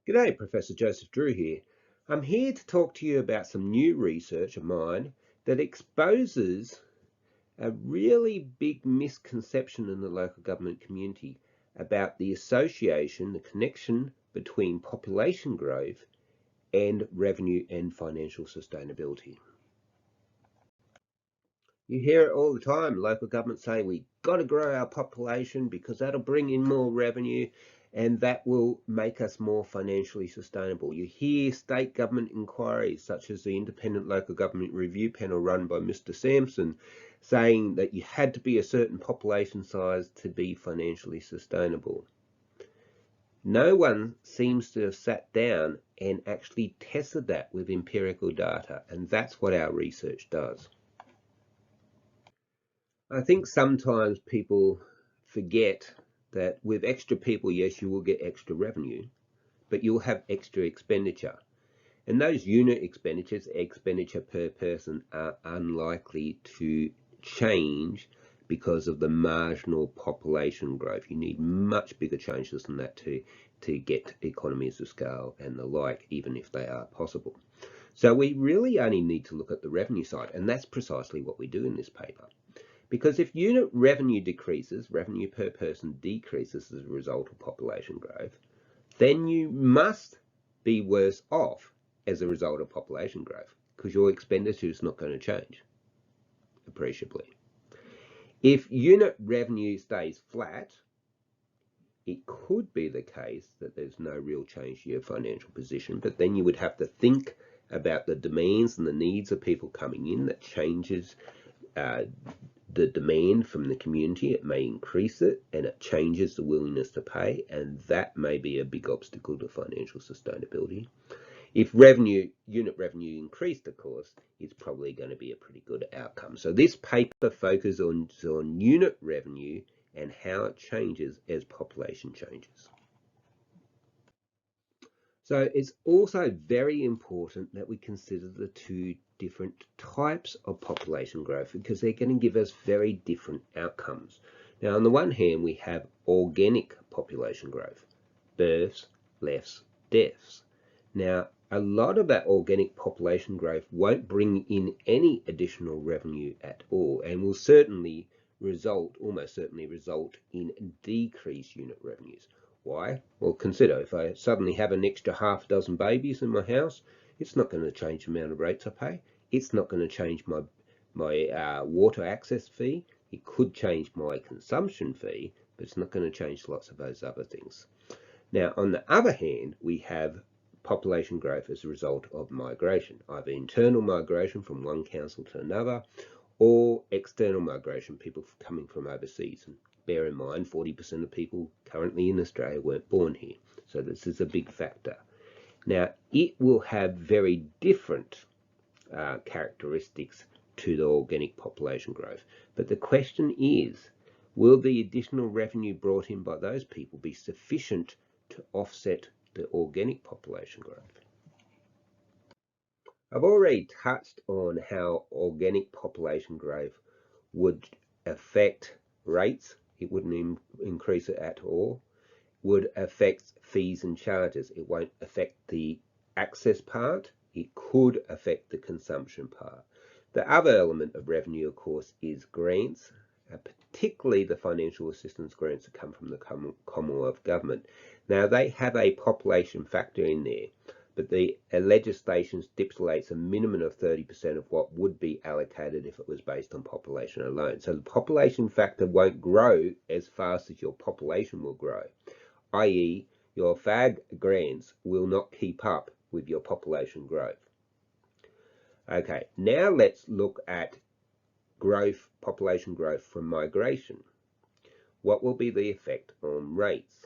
G'day, Professor Joseph Drew here. I'm here to talk to you about some new research of mine that exposes a really big misconception in the local government community about the association, the connection between population growth and revenue and financial sustainability. You hear it all the time, local governments say we got to grow our population because that'll bring in more revenue and that will make us more financially sustainable. You hear state government inquiries such as the Independent Local Government Review Panel run by Mr. Sampson saying that you had to be a certain population size to be financially sustainable. No one seems to have sat down and actually tested that with empirical data, and that's what our research does. I think sometimes people forget that with extra people, yes, you will get extra revenue, but you'll have extra expenditure. And those unit expenditures, expenditure per person, are unlikely to change because of the marginal population growth. You need much bigger changes than that to get economies of scale and the like, even if they are possible. So we really only need to look at the revenue side, and that's precisely what we do in this paper. Because if unit revenue decreases, revenue per person decreases as a result of population growth, then you must be worse off as a result of population growth because your expenditure is not going to change appreciably. If unit revenue stays flat, it could be the case that there's no real change to your financial position, but then you would have to think about the demands and the needs of people coming in that changes the demand from the community. It may increase it and it changes the willingness to pay, and that may be a big obstacle to financial sustainability. If unit revenue increased, of course, it's probably going to be a pretty good outcome. So this paper focuses on unit revenue and how it changes as population changes. So it's also very important that we consider the two different types of population growth because they're going to give us very different outcomes. Now, on the one hand, we have organic population growth, births, less deaths. Now, a lot of that organic population growth won't bring in any additional revenue at all and will almost certainly result in decreased unit revenues. Why? Well, consider if I suddenly have an extra half dozen babies in my house, it's not going to change the amount of rates I pay. It's not going to change my water access fee. It could change my consumption fee, but it's not going to change lots of those other things. Now, on the other hand, we have population growth as a result of migration, either internal migration from one council to another, or external migration, people coming from overseas. And bear in mind, 40% of people currently in Australia weren't born here. So this is a big factor. Now, it will have very different characteristics to the organic population growth. But the question is, will the additional revenue brought in by those people be sufficient to offset the organic population growth? I've already touched on how organic population growth would affect rates. It wouldn't increase it at all. Would affect fees and charges. It won't affect the access part. It could affect the consumption part. The other element of revenue, of course, is grants, particularly the financial assistance grants that come from the Commonwealth Government. Now, they have a population factor in there, but the legislation stipulates a minimum of 30% of what would be allocated if it was based on population alone. So the population factor won't grow as fast as your population will grow, i.e. your FAG grants will not keep up with your population growth. Okay, now let's look at growth, population growth from migration. What will be the effect on rates?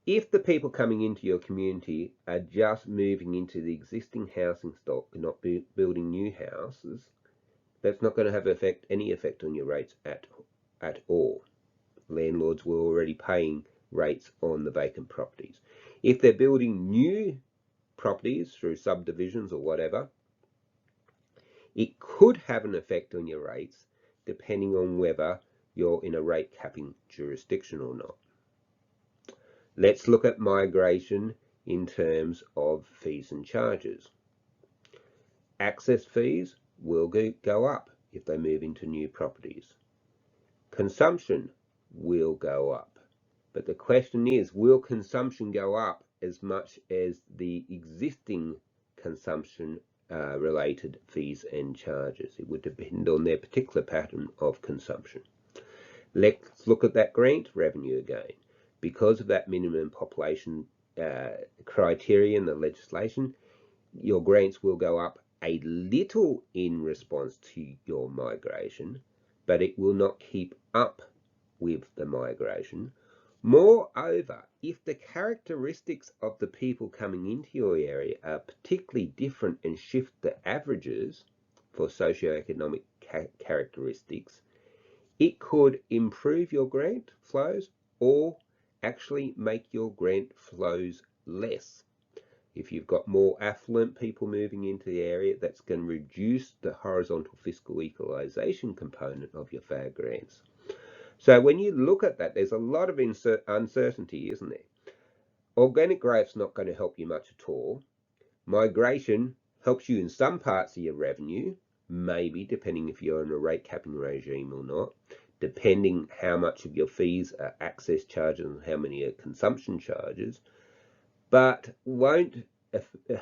If the people coming into your community are just moving into the existing housing stock and not building new houses, that's not going to have any effect on your rates at all. Landlords were already paying rates on the vacant properties. If they're building new properties through subdivisions or whatever, it could have an effect on your rates depending on whether you're in a rate capping jurisdiction or not. Let's look at migration in terms of fees and charges. Access fees will go up if they move into new properties. Consumption will go up. But the question is, will consumption go up as much as the existing consumption related fees and charges? It would depend on their particular pattern of consumption. Let's look at that grant revenue again. Because of that minimum population criteria in the legislation, your grants will go up a little in response to your migration, but it will not keep up with the migration. Moreover, if the characteristics of the people coming into your area are particularly different and shift the averages for socioeconomic characteristics, it could improve your grant flows or actually make your grant flows less. If you've got more affluent people moving into the area, that's going to reduce the horizontal fiscal equalisation component of your FAG grants. So when you look at that, there's a lot of uncertainty, isn't there? Organic growth's not going to help you much at all. Migration helps you in some parts of your revenue, maybe, depending if you're in a rate capping regime or not, depending how much of your fees are access charges and how many are consumption charges, but won't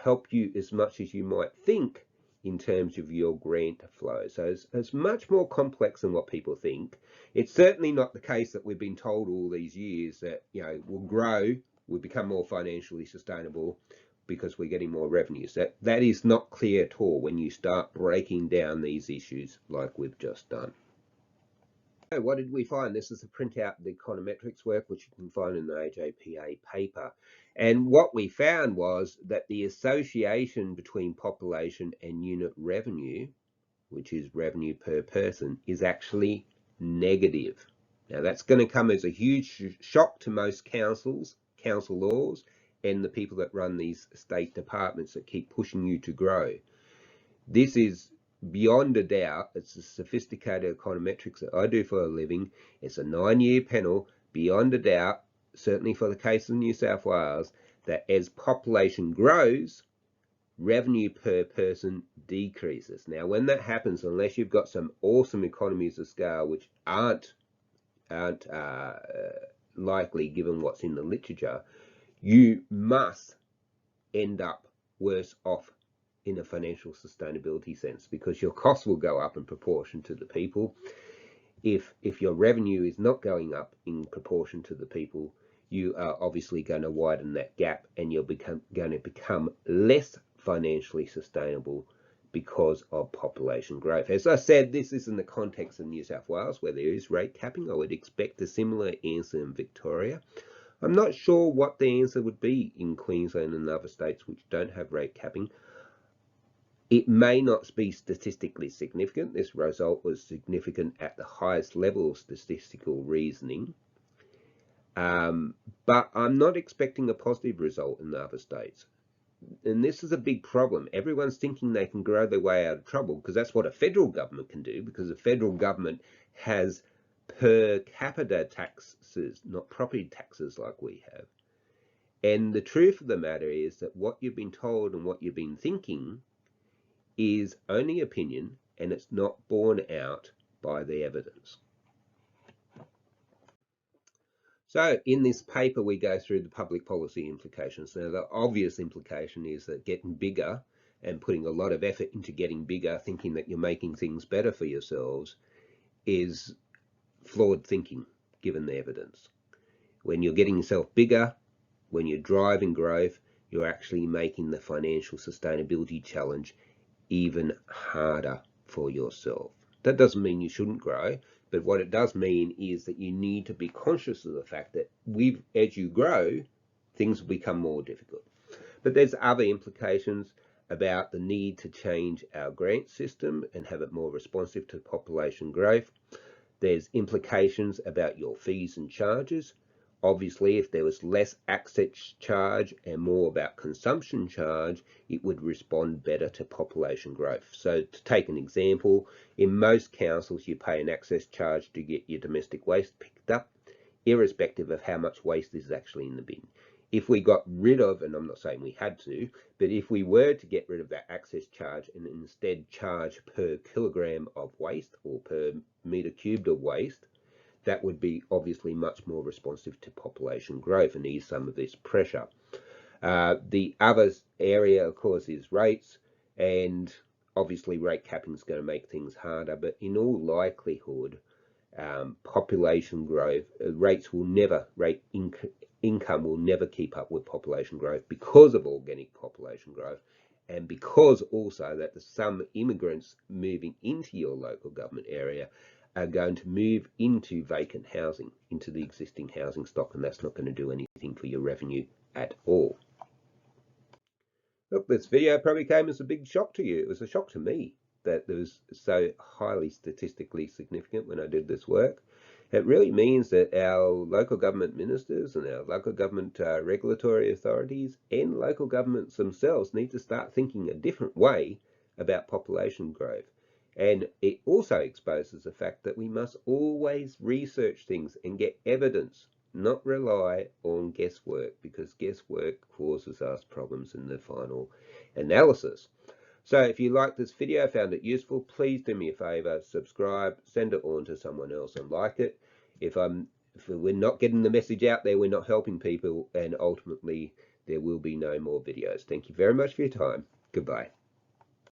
help you as much as you might think in terms of your grant flow. So it's much more complex than what people think. It's certainly not the case that we've been told all these years that, you know, we'll grow, we'll become more financially sustainable because we're getting more revenues. That is not clear at all when you start breaking down these issues like we've just done. So what did we find? This is a printout of the econometrics work, which you can find in the AJPA paper. And what we found was that the association between population and unit revenue, which is revenue per person, is actually negative. Now that's going to come as a huge shock to most councils, council laws, and the people that run these state departments that keep pushing you to grow. This is beyond a doubt. It's the sophisticated econometrics that I do for a living. It's a 9-year panel, beyond a doubt, certainly for the case of New South Wales, that as population grows, revenue per person decreases. Now, when that happens, unless you've got some awesome economies of scale, which aren't likely given what's in the literature, you must end up worse off in a financial sustainability sense, because your costs will go up in proportion to the people. If your revenue is not going up in proportion to the people, you are obviously going to widen that gap, and you're going to become less financially sustainable because of population growth. As I said, this is in the context of New South Wales, where there is rate capping. I would expect a similar answer in Victoria. I'm not sure what the answer would be in Queensland and other states which don't have rate capping. It may not be statistically significant. This result was significant at the highest level of statistical reasoning. But I'm not expecting a positive result in the other states. And this is a big problem. Everyone's thinking they can grow their way out of trouble, because that's what a federal government can do, because the federal government has per capita taxes, not property taxes like we have. And the truth of the matter is that what you've been told and what you've been thinking is only opinion, and it's not borne out by the evidence. So in this paper, we go through the public policy implications. Now, the obvious implication is that getting bigger and putting a lot of effort into getting bigger, thinking that you're making things better for yourselves, is flawed thinking, given the evidence. When you're getting yourself bigger, when you're driving growth, you're actually making the financial sustainability challenge even harder for yourself. That doesn't mean you shouldn't grow, but what it does mean is that you need to be conscious of the fact that as you grow, things will become more difficult. But there's other implications about the need to change our grant system and have it more responsive to population growth. There's implications about your fees and charges. Obviously, if there was less access charge and more about consumption charge, it would respond better to population growth. So to take an example, in most councils, you pay an access charge to get your domestic waste picked up, irrespective of how much waste is actually in the bin. if we got rid of, and I'm not saying we had to, but if we were to get rid of that access charge and instead charge per kilogram of waste or per meter cubed of waste, that would be obviously much more responsive to population growth and ease some of this pressure. The other area, of course, is rates, and obviously rate capping is going to make things harder, but in all likelihood, population growth rates will never income will never keep up with population growth because of organic population growth, and because also that some immigrants moving into your local government area are going to move into vacant housing, into the existing housing stock, and that's not going to do anything for your revenue at all. Look, this video probably came as a big shock to you. It was a shock to me that it was so highly statistically significant when I did this work. It really means that our local government ministers and our local government regulatory authorities and local governments themselves need to start thinking a different way about population growth. And it also exposes the fact that we must always research things and get evidence, not rely on guesswork, because guesswork causes us problems in the final analysis. So if you like this video, found it useful, please do me a favor, subscribe, send it on to someone else and like it. If we're not getting the message out there, we're not helping people, and ultimately there will be no more videos. Thank you very much for your time. Goodbye.